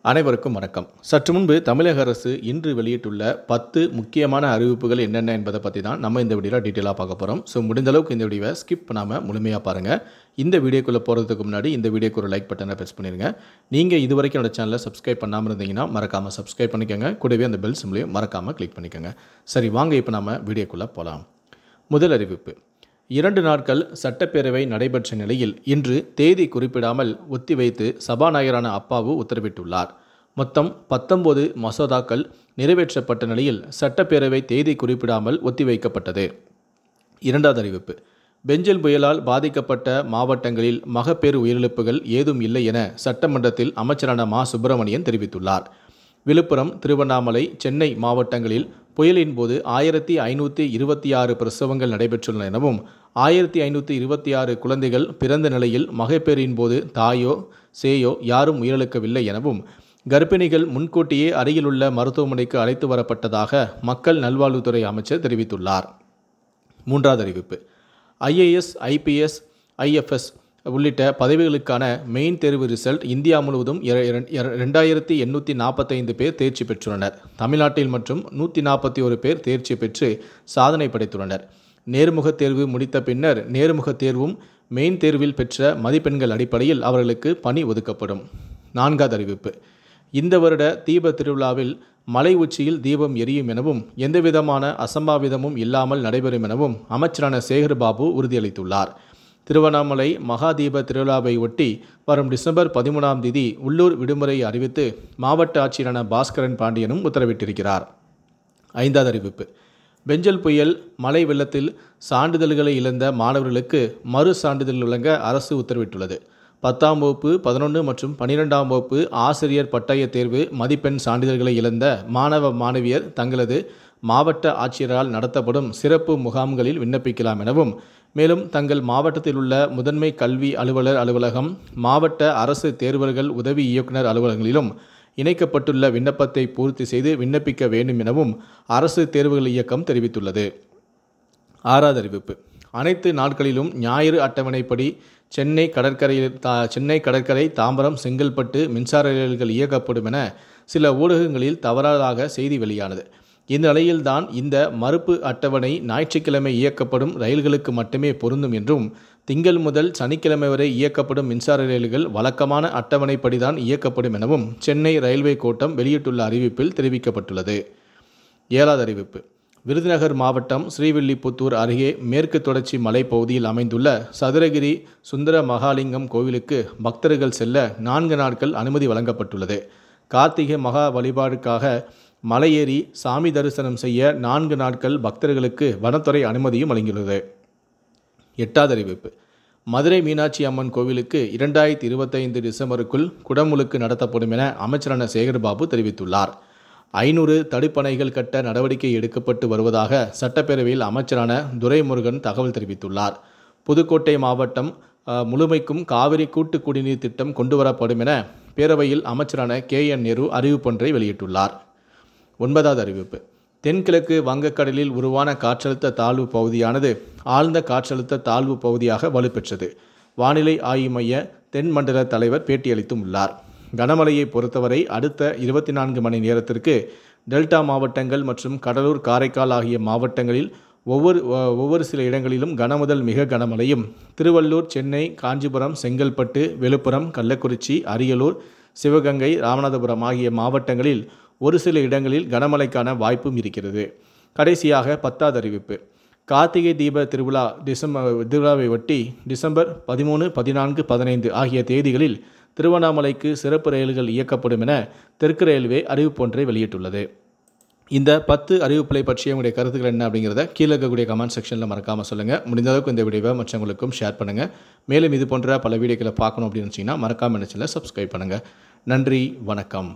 அனைவருக்கும் வணக்கம். சற்று முன்பு தமிழக அரசு இன்று வெளியிட்டுள்ள 10 முக்கியமான அறிவிப்புகள் என்னென்ன என்பதை பற்றி தான் நம்ம இந்த வீடியோவில் டீட்டெயிலாக பார்க்க போகிறோம். ஸோ முடிந்த அளவுக்கு இந்த வீடியோவை ஸ்கிப் பண்ணாமல் முழுமையாக பாருங்கள். இந்த வீடியோக்குள்ளே போகிறதுக்கு முன்னாடி இந்த வீடியோக்கு ஒரு லைக் பட்டனை ப்ரெஸ் பண்ணிடுங்க. நீங்கள் இது வரைக்கும் என்னோட சேனலை சப்ஸ்கிரைப் பண்ணாமல் இருந்தீங்கன்னா மறக்காமல் சப்ஸ்கிரைப் பண்ணிக்கோங்க. கூடவே அந்த பெல் சிம்லையும் மறக்காமல் கிளிக் பண்ணிக்கோங்க. சரி, வாங்க இப்போ நம்ம வீடியோக்குள்ளே போகலாம். முதல் அறிவிப்பு: 2 நாட்கள் சட்டப்பேரவை நடைபெற்ற நிலையில் இன்று தேதி குறிப்பிடாமல் ஒத்திவைத்து சபாநாயகரான அப்பாவு உத்தரவிட்டுள்ளார். மொத்தம் 19 மசோதாக்கள் நிறைவேற்றப்பட்ட நிலையில் சட்டப்பேரவை தேதி குறிப்பிடாமல் ஒத்திவைக்கப்பட்டது. இரண்டாவது அறிவிப்பு: பெஞ்சல் புயலால் பாதிக்கப்பட்ட மாவட்டங்களில் மகப்பேறு உயிரிழப்புகள் ஏதும் இல்லை என சட்டமன்றத்தில் அமைச்சரான மா. சுப்பிரமணியன் தெரிவித்துள்ளார். விழுப்புரம், திருவண்ணாமலை, சென்னை மாவட்டங்களில் புயலின் போது 1526 பிரசவங்கள் நடைபெற்றுள்ளன எனவும் 1526 குழந்தைகள் பிறந்த நிலையில் மகப்பேறின் போது தாயோ சேயோ யாரும் உயிரிழக்கவில்லை எனவும் கர்ப்பிணிகள் முன்கூட்டியே அருகிலுள்ள மருத்துவமனைக்கு அழைத்து வரப்பட்டதாக மக்கள் நல்வாழ்வுத்துறை அமைச்சர் தெரிவித்துள்ளார். மூன்றாவது அறிவிப்பு: IAS, IPS, IFS உள்ளிட்ட பதவிகளுக்கான மெயின் தேர்வு ரிசல்ட் இந்தியா முழுவதும் 2845 பேர் தேர்ச்சி பெற்றுள்ளனர். தமிழ்நாட்டில் மற்றும் 141 பேர் தேர்ச்சி பெற்று சாதனை படைத்துள்ளனர். நேர்முக தேர்வு முடித்த பின்னர் நேர்முக தேர்வும் மெயின் தேர்வில் பெற்ற மதிப்பெண்கள் அடிப்படையில் அவர்களுக்கு பணி ஒதுக்கப்படும். நான்காவது அறிவிப்பு: இந்த வருட தீப திருவிழாவில் மலை உச்சியில் தீபம் எரியும் எனவும் எந்தவிதமான அசம்பாவிதமும் இல்லாமல் நடைபெறும் எனவும் அமைச்சரான சேகர்பாபு உறுதியளித்துள்ளார். திருவண்ணாமலை மகா தீப திருவிழாவை ஒட்டி வரும் டிசம்பர் 13ஆம் தேதி உள்ளூர் விடுமுறை அறிவித்து மாவட்ட ஆட்சியரான பாஸ்கரன் பாண்டியனும் உத்தரவிட்டிருக்கிறார். ஐந்தாவது அறிவிப்பு: பெஞ்சல் புயல் மழை வெள்ளத்தில் சான்றிதழ்களை இழந்த மாணவர்களுக்கு மறு சான்றிதழ் வழங்க அரசு உத்தரவிட்டுள்ளது. 10ஆம் வகுப்பு, 11 மற்றும் 12ஆம் வகுப்பு ஆசிரியர் பட்டய தேர்வு மதிப்பெண் சான்றிதழ்களை இழந்த மாணவ மாணவியர் தங்களது மாவட்ட ஆட்சியரால் நடத்தப்படும் சிறப்பு முகாம்களில் விண்ணப்பிக்கலாம் எனவும், மேலும் தங்கள் மாவட்டத்தில் உள்ள முதன்மை கல்வி அலுவலர் அலுவலகம், மாவட்ட அரசு தேர்வர்கள் உதவி இயக்குனர் அலுவலகங்களிலும் இணைக்கப்பட்டுள்ள விண்ணப்பத்தை பூர்த்தி செய்து விண்ணப்பிக்க வேண்டும் எனவும் அரசு தேர்வுகள் இயக்கம் தெரிவித்துள்ளது. ஆறாவது அறிவிப்பு: அனைத்து நாட்களிலும் ஞாயிறு அட்டவணைப்படி சென்னை கடற்கரை, தாம்பரம், செங்கல்பட்டு மின்சார ரயில்கள் இயக்கப்படும் என சில ஊடகங்களில் தவறாக செய்தி வெளியானது. இந்த நிலையில்தான் இந்த மறுப்பு அட்டவணை ஞாயிற்றுக்கிழமை இயக்கப்படும் ரயில்களுக்கு மட்டுமே பொருந்தும் என்றும், திங்கள் முதல் சனிக்கிழமை வரை இயக்கப்படும் மின்சார ரயில்கள் வழக்கமான அட்டவணைப்படிதான் இயக்கப்படும் எனவும் சென்னை ரயில்வே கோட்டம் வெளியிட்டுள்ள அறிவிப்பில் தெரிவிக்கப்பட்டுள்ளது. ஏழாவது அறிவிப்பு: விருதுநகர் மாவட்டம் ஸ்ரீவில்லிபுத்தூர் அருகே மேற்கு தொடர்ச்சி மலைப்பகுதியில் அமைந்துள்ள சதுரகிரி சுந்தர மகாலிங்கம் கோவிலுக்கு பக்தர்கள் செல்ல 4 நாட்கள் அனுமதி வழங்கப்பட்டுள்ளது. கார்த்திகை மகா வழிபாடுக்காக மலையேறி சாமி தரிசனம் செய்ய 4 நாட்கள் பக்தர்களுக்கு வனத்துறை அனுமதியும் வழங்கியுள்ளது. எட்டாவது அறிவிப்பு: மதுரை மீனாட்சி அம்மன் கோவிலுக்கு 2025 டிசம்பருக்குள் குடமுழுக்கு நடத்தப்படும் என அமைச்சரான சேகர்பாபு தெரிவித்துள்ளார். 500 தடுப்பணைகள் கட்ட நடவடிக்கை எடுக்கப்பட்டு வருவதாக சட்டப்பேரவையில் அமைச்சரான துரைமுருகன் தகவல் தெரிவித்துள்ளார். புதுக்கோட்டை மாவட்டம் முழுமைக்கும் காவிரி கூட்டு குடிநீர் திட்டம் கொண்டுவரப்படும் என பேரவையில் அமைச்சரான KN நேரு அறிவிப்பொன்றை வெளியிட்டுள்ளார். 9வது அறிவிப்பு: தென்கிழக்கு வங்கக்கடலில் உருவான காற்றழுத்த தாழ்வு பகுதியானது ஆழ்ந்த காற்றழுத்த தாழ்வு பகுதியாக வலுப்பெற்றது. வானிலை ஆய்வு மைய தென்மண்டல தலைவர் பேட்டியளித்தும் உள்ளார். கனமழையை பொறுத்தவரை அடுத்த 24 மணி நேரத்திற்கு டெல்டா மாவட்டங்கள் மற்றும் கடலூர், காரைக்கால் ஆகிய மாவட்டங்களில் ஒவ்வொரு சில இடங்களிலும் கனமுதல் மிக கனமழையும், திருவள்ளூர், சென்னை, காஞ்சிபுரம், செங்கல்பட்டு, விழுப்புரம், கள்ளக்குறிச்சி, அரியலூர், சிவகங்கை, ராமநாதபுரம் ஆகிய மாவட்டங்களில் ஒரு சில இடங்களில் கனமழைக்கான வாய்ப்பும் இருக்கிறது. கடைசியாக 10வது அறிவிப்பு: கார்த்திகை தீப திருவிழாவை ஒட்டி டிசம்பர் 13, 14, 15 ஆகிய தேதிகளில் திருவண்ணாமலைக்கு சிறப்பு ரயில்கள் இயக்கப்படும் என தெற்கு ரயில்வே அறிவிப்பொன்றை வெளியிட்டுள்ளது. இந்த 10 அறிவிப்புகளை பற்றிய உங்களுடைய கருத்துக்கள் என்ன அப்படிங்கிறத கீழே இருக்கக்கூடிய கமெண்ட் செக்ஷனில் மறக்காமல் சொல்லுங்கள். முடிந்த அளவுக்கு இந்த வீடியோவை மற்றவங்களுக்கும் ஷேர் பண்ணுங்கள். மேலும் இது போன்ற பல வீடியோக்களை பார்க்கணும் அப்படின்னு நினச்சிங்கன்னா மறக்காமல் சேனலை சப்ஸ்கிரைப் பண்ணுங்கள். நன்றி, வணக்கம்.